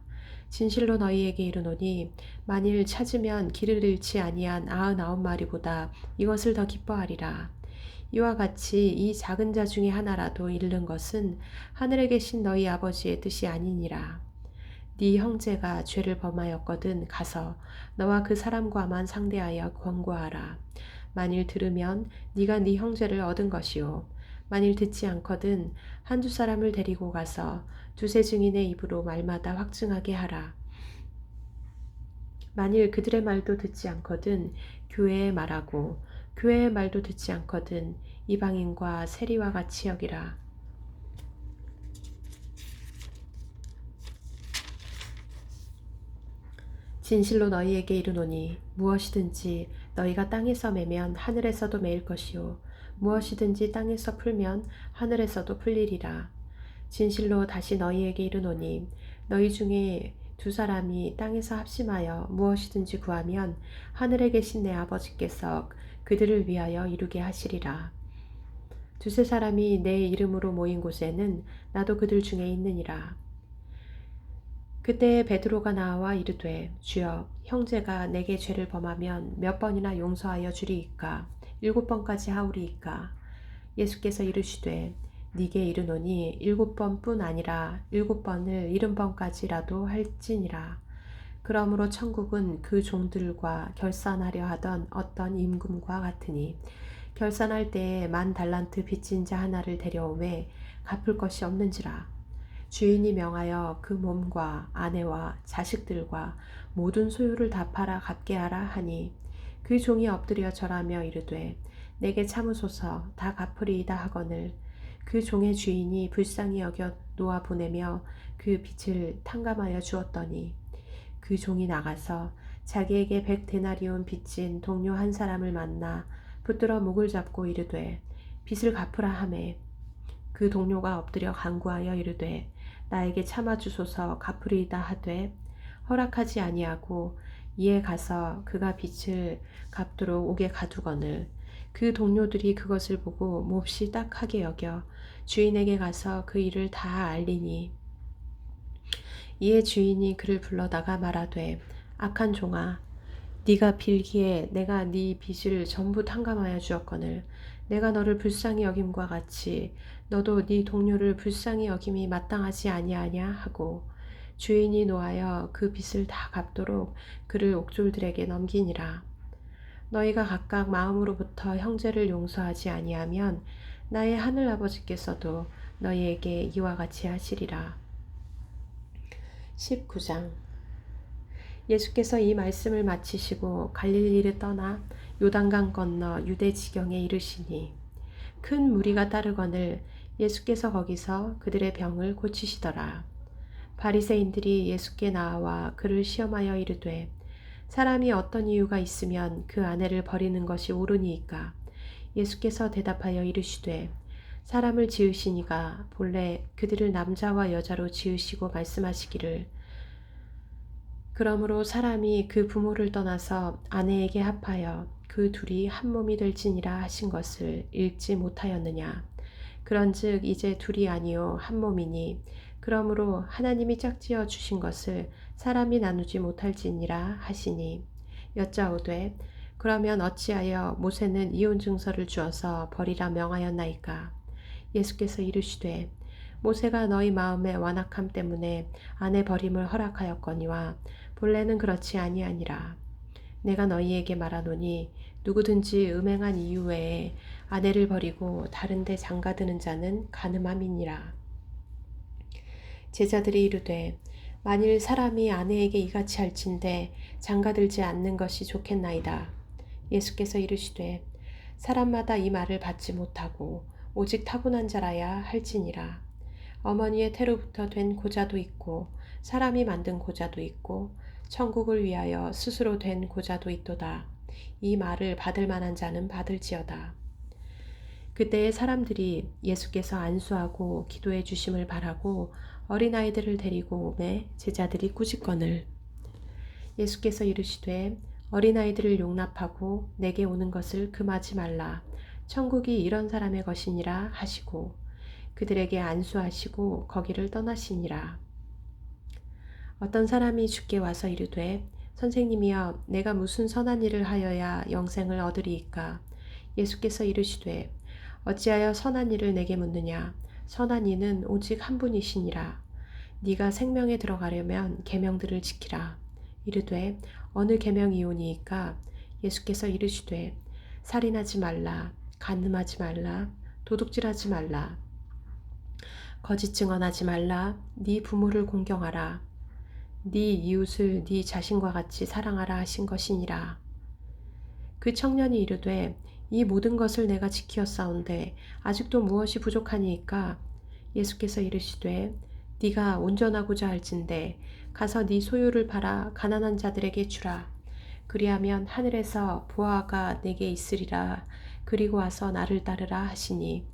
진실로 너희에게 이르노니 만일 찾으면 길을 잃지 아니한 99마리보다 이것을 더 기뻐하리라. 이와 같이 이 작은 자 중에 하나라도 잃는 것은 하늘에 계신 너희 아버지의 뜻이 아니니라. 네 형제가 죄를 범하였거든 가서 너와 그 사람과만 상대하여 권고하라. 만일 들으면 네가 네 형제를 얻은 것이요. 만일 듣지 않거든 한두 사람을 데리고 가서 두세 증인의 입으로 말마다 확증하게 하라. 만일 그들의 말도 듣지 않거든 교회에 말하고 교회의 말도 듣지 않거든 이방인과 세리와 같이 여기라. 진실로 너희에게 이르노니 무엇이든지 너희가 땅에서 매면 하늘에서도 매일 것이요 무엇이든지 땅에서 풀면 하늘에서도 풀리리라. 진실로 다시 너희에게 이르노니 너희 중에 두 사람이 땅에서 합심하여 무엇이든지 구하면 하늘에 계신 내 아버지께서 그들을 위하여 이루게 하시리라. 두세 사람이 내 이름으로 모인 곳에는 나도 그들 중에 있느니라. 그때 베드로가 나와 이르되 주여 형제가 내게 죄를 범하면 몇 번이나 용서하여 주리이까 7번까지 하오리이까. 예수께서 이르시되 네게 이르노니 7번뿐 아니라 7번을 70번까지라도 할지니라. 그러므로 천국은 그 종들과 결산하려 하던 어떤 임금과 같으니 결산할 때에 10,000달란트 빚진 자 하나를 데려오매 갚을 것이 없는지라. 주인이 명하여 그 몸과 아내와 자식들과 모든 소유를 다 팔아 갚게 하라 하니 그 종이 엎드려 절하며 이르되 내게 참으소서 다 갚으리이다 하거늘 그 종의 주인이 불쌍히 여겨 놓아 보내며 그 빚을 탕감하여 주었더니 그 종이 나가서 자기에게 100데나리온 빚진 동료 한 사람을 만나 붙들어 목을 잡고 이르되 빚을 갚으라 하매 그 동료가 엎드려 간구하여 이르되 나에게 참아주소서 갚으리이다 하되 허락하지 아니하고 이에 가서 그가 빚을 갚도록 옥에 가두거늘 그 동료들이 그것을 보고 몹시 딱하게 여겨 주인에게 가서 그 일을 다 알리니 이에 주인이 그를 불러다가 말하되 악한 종아 네가 빌기에 내가 네 빚을 전부 탕감하여 주었거늘 내가 너를 불쌍히 여김과 같이 너도 네 동료를 불쌍히 여김이 마땅하지 아니하냐 하고 주인이 노하여 그 빚을 다 갚도록 그를 옥졸들에게 넘기니라. 너희가 각각 마음으로부터 형제를 용서하지 아니하면 나의 하늘 아버지께서도 너희에게 이와 같이 하시리라. 19장 예수께서 이 말씀을 마치시고 갈릴리를 떠나 요단강 건너 유대 지경에 이르시니 큰 무리가 따르거늘 예수께서 거기서 그들의 병을 고치시더라. 바리새인들이 예수께 나와 그를 시험하여 이르되 사람이 어떤 이유가 있으면 그 아내를 버리는 것이 옳으니이까. 예수께서 대답하여 이르시되 사람을 지으시니가 본래 그들을 남자와 여자로 지으시고 말씀하시기를 그러므로 사람이 그 부모를 떠나서 아내에게 합하여 그 둘이 한 몸이 될지니라 하신 것을 읽지 못하였느냐. 그런즉 이제 둘이 아니요 한 몸이니 그러므로 하나님이 짝지어 주신 것을 사람이 나누지 못할지니라 하시니 여짜오되 그러면 어찌하여 모세는 이혼 증서를 주어서 버리라 명하였나이까. 예수께서 이르시되 모세가 너희 마음의 완악함 때문에 아내 버림을 허락하였거니와 본래는 그렇지 아니하니라. 내가 너희에게 말하노니 누구든지 음행한 이유 외에 아내를 버리고 다른 데 장가드는 자는 간음함이니라. 제자들이 이르되 만일 사람이 아내에게 이같이 할진대 장가들지 않는 것이 좋겠나이다. 예수께서 이르시되 사람마다 이 말을 받지 못하고 오직 타고난 자라야 할지니라. 어머니의 태로부터 된 고자도 있고 사람이 만든 고자도 있고 천국을 위하여 스스로 된 고자도 있도다. 이 말을 받을 만한 자는 받을지어다. 그때의 사람들이 예수께서 안수하고 기도해 주심을 바라고 어린아이들을 데리고 오매 제자들이 꾸짖거늘 예수께서 이르시되 어린아이들을 용납하고 내게 오는 것을 금하지 말라. 천국이 이런 사람의 것이니라 하시고 그들에게 안수하시고 거기를 떠나시니라. 어떤 사람이 주께 와서 이르되 선생님이여 내가 무슨 선한 일을 하여야 영생을 얻으리이까. 예수께서 이르시되 어찌하여 선한 일을 내게 묻느냐. 선한 이는 오직 한 분이시니라. 네가 생명에 들어가려면 계명들을 지키라. 이르되 어느 계명이오니이까. 예수께서 이르시되 살인하지 말라, 간음하지 말라, 도둑질하지 말라, 거짓 증언하지 말라, 네 부모를 공경하라, 네 이웃을 네 자신과 같이 사랑하라 하신 것이니라. 그 청년이 이르되 이 모든 것을 내가 지키었사온데 아직도 무엇이 부족하니이까. 예수께서 이르시되 네가 온전하고자 할진대 가서 네 소유를 팔아 가난한 자들에게 주라. 그리하면 하늘에서 보화가 내게 있으리라. 그리고 와서 나를 따르라 하시니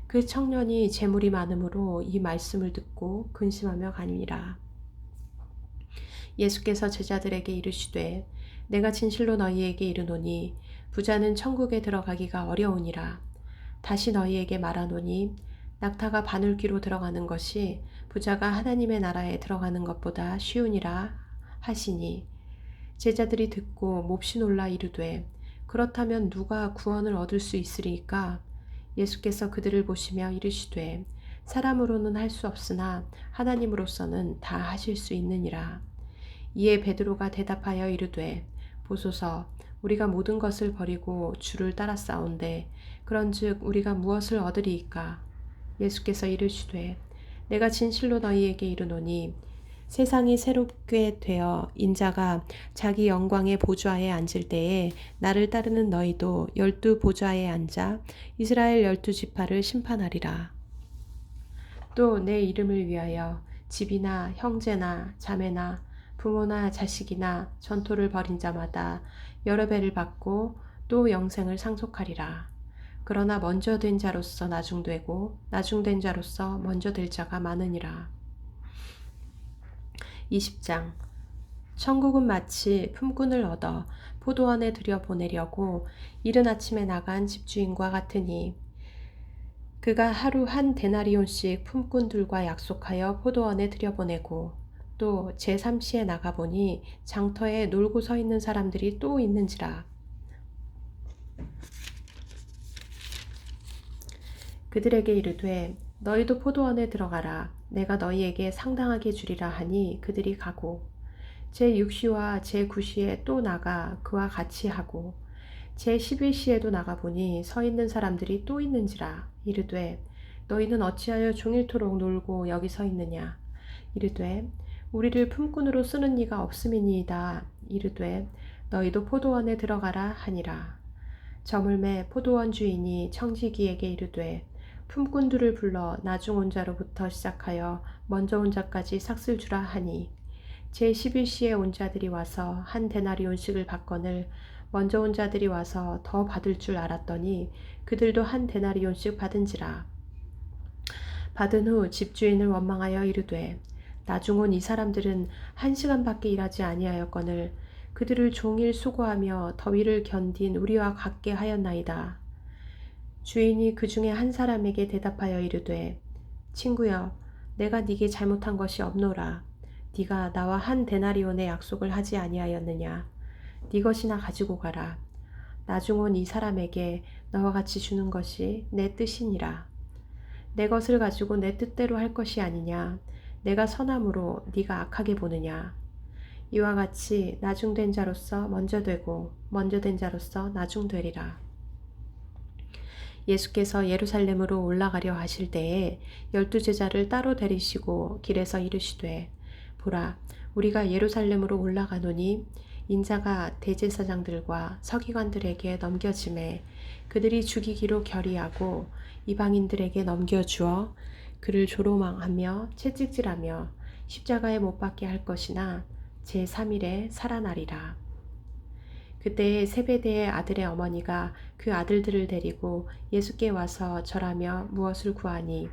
그 청년이 재물이 많음으로 이 말씀을 듣고 근심하며 가니라. 예수께서 제자들에게 이르시되 내가 진실로 너희에게 이르노니 부자는 천국에 들어가기가 어려우니라. 다시 너희에게 말하노니 낙타가 바늘귀로 들어가는 것이 부자가 하나님의 나라에 들어가는 것보다 쉬우니라 하시니 제자들이 듣고 몹시 놀라 이르되 그렇다면 누가 구원을 얻을 수 있으리까. 예수께서 그들을 보시며 이르시되 사람으로는 할 수 없으나 하나님으로서는 다 하실 수 있느니라. 이에 베드로가 대답하여 이르되 보소서 우리가 모든 것을 버리고 주를 따랐사온데 그런즉 우리가 무엇을 얻으리이까. 예수께서 이르시되 내가 진실로 너희에게 이르노니 세상이 새롭게 되어 인자가 자기 영광의 보좌에 앉을 때에 나를 따르는 너희도 12 보좌에 앉아 이스라엘 12지파를 심판하리라. 또 내 이름을 위하여 집이나 형제나 자매나 부모나 자식이나 전토를 벌인 자마다 여러 배를 받고 또 영생을 상속하리라. 그러나 먼저 된 자로서 나중되고 나중된 자로서 먼저 될 자가 많으니라. 20장 천국은 마치 품꾼을 얻어 포도원에 들여보내려고 이른 아침에 나간 집주인과 같으니 그가 하루 한 데나리온씩 품꾼들과 약속하여 포도원에 들여보내고 또 제3시에 나가보니 장터에 놀고 서 있는 사람들이 또 있는지라. 그들에게 이르되 너희도 포도원에 들어가라. 내가 너희에게 상당하게 주리라 하니 그들이 가고 제6시와 제9시에 또 나가 그와 같이 하고 제11시에도 나가보니 서 있는 사람들이 또 있는지라. 이르되 너희는 어찌하여 종일토록 놀고 여기 서 있느냐. 이르되 우리를 품꾼으로 쓰는 이가 없음이니이다. 이르되 너희도 포도원에 들어가라 하니라. 저물매 포도원 주인이 청지기에게 이르되 품꾼들을 불러 나중 온 자로부터 시작하여 먼저 온 자까지 삭슬 주라 하니 제11시에 온 자들이 와서 한 데나리온씩을 받거늘 먼저 온 자들이 와서 더 받을 줄 알았더니 그들도 한 데나리온씩 받은지라. 받은 후 집주인을 원망하여 이르되 나중 온 이 사람들은 1시간밖에 일하지 아니하였거늘 그들을 종일 수고하며 더위를 견딘 우리와 같게 하였나이다. 주인이 그 중에 한 사람에게 대답하여 이르되 친구여 내가 네게 잘못한 것이 없노라. 네가 나와 한 데나리온의 약속을 하지 아니하였느냐. 네 것이나 가지고 가라. 나중 온 이 사람에게 너와 같이 주는 것이 내 뜻이니라. 내 것을 가지고 내 뜻대로 할 것이 아니냐. 내가 선함으로 네가 악하게 보느냐. 이와 같이 나중된 자로서 먼저 되고 먼저 된 자로서 나중되리라. 예수께서 예루살렘으로 올라가려 하실 때에 12제자를 따로 데리시고 길에서 이르시되 보라 우리가 예루살렘으로 올라가노니 인자가 대제사장들과 서기관들에게 넘겨짐에 그들이 죽이기로 결의하고 이방인들에게 넘겨주어 그를 조롱하며 채찍질하며 십자가에 못 박게 할 것이나 제3일에 살아나리라. 그때에 세베대의 아들의 어머니가 그 아들들을 데리고 예수께 와서 절하며 무엇을 구하니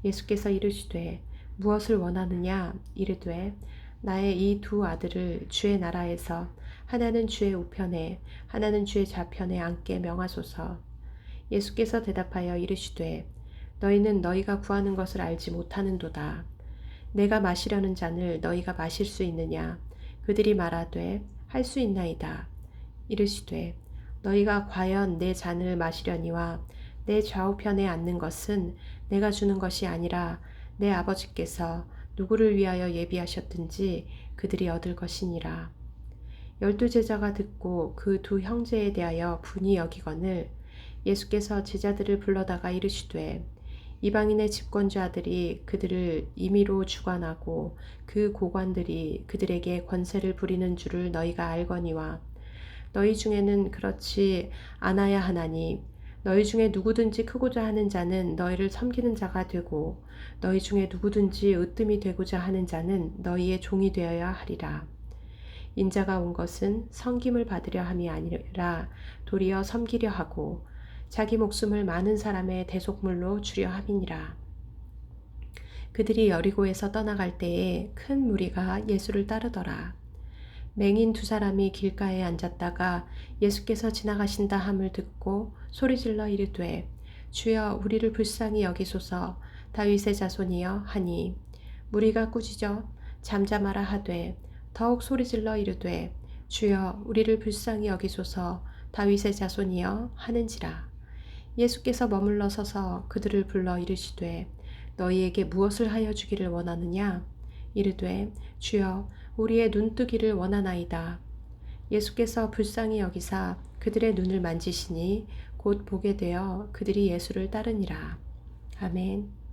예수께서 이르시되 무엇을 원하느냐. 이르되 나의 이 두 아들을 주의 나라에서 하나는 주의 우편에 하나는 주의 좌편에 앉게 명하소서. 예수께서 대답하여 이르시되 너희는 너희가 구하는 것을 알지 못하는도다. 내가 마시려는 잔을 너희가 마실 수 있느냐. 그들이 말하되 할 수 있나이다. 이르시되 너희가 과연 내 잔을 마시려니와 내 좌우편에 앉는 것은 내가 주는 것이 아니라 내 아버지께서 누구를 위하여 예비하셨든지 그들이 얻을 것이니라. 12제자가 듣고 그 두 형제에 대하여 분이 여기거늘 예수께서 제자들을 불러다가 이르시되 이방인의 집권자들이 그들을 임의로 주관하고 그 고관들이 그들에게 권세를 부리는 줄을 너희가 알거니와 너희 중에는 그렇지 않아야 하나니 너희 중에 누구든지 크고자 하는 자는 너희를 섬기는 자가 되고 너희 중에 누구든지 으뜸이 되고자 하는 자는 너희의 종이 되어야 하리라. 인자가 온 것은 섬김을 받으려 함이 아니라 도리어 섬기려 하고 자기 목숨을 많은 사람의 대속물로 주려 함이니라. 그들이 여리고에서 떠나갈 때에 큰 무리가 예수를 따르더라. 맹인 두 사람이 길가에 앉았다가 예수께서 지나가신다 함을 듣고 소리질러 이르되 주여 우리를 불쌍히 여기소서. 다윗의 자손이여 하니 무리가 꾸짖어 잠잠하라 하되 더욱 소리질러 이르되 주여 우리를 불쌍히 여기소서. 다윗의 자손이여 하는지라. 예수께서 머물러 서서 그들을 불러 이르시되 너희에게 무엇을 하여 주기를 원하느냐. 이르되 주여 우리의 눈뜨기를 원하나이다. 예수께서 불쌍히 여기사 그들의 눈을 만지시니 곧 보게 되어 그들이 예수를 따르니라. 아멘.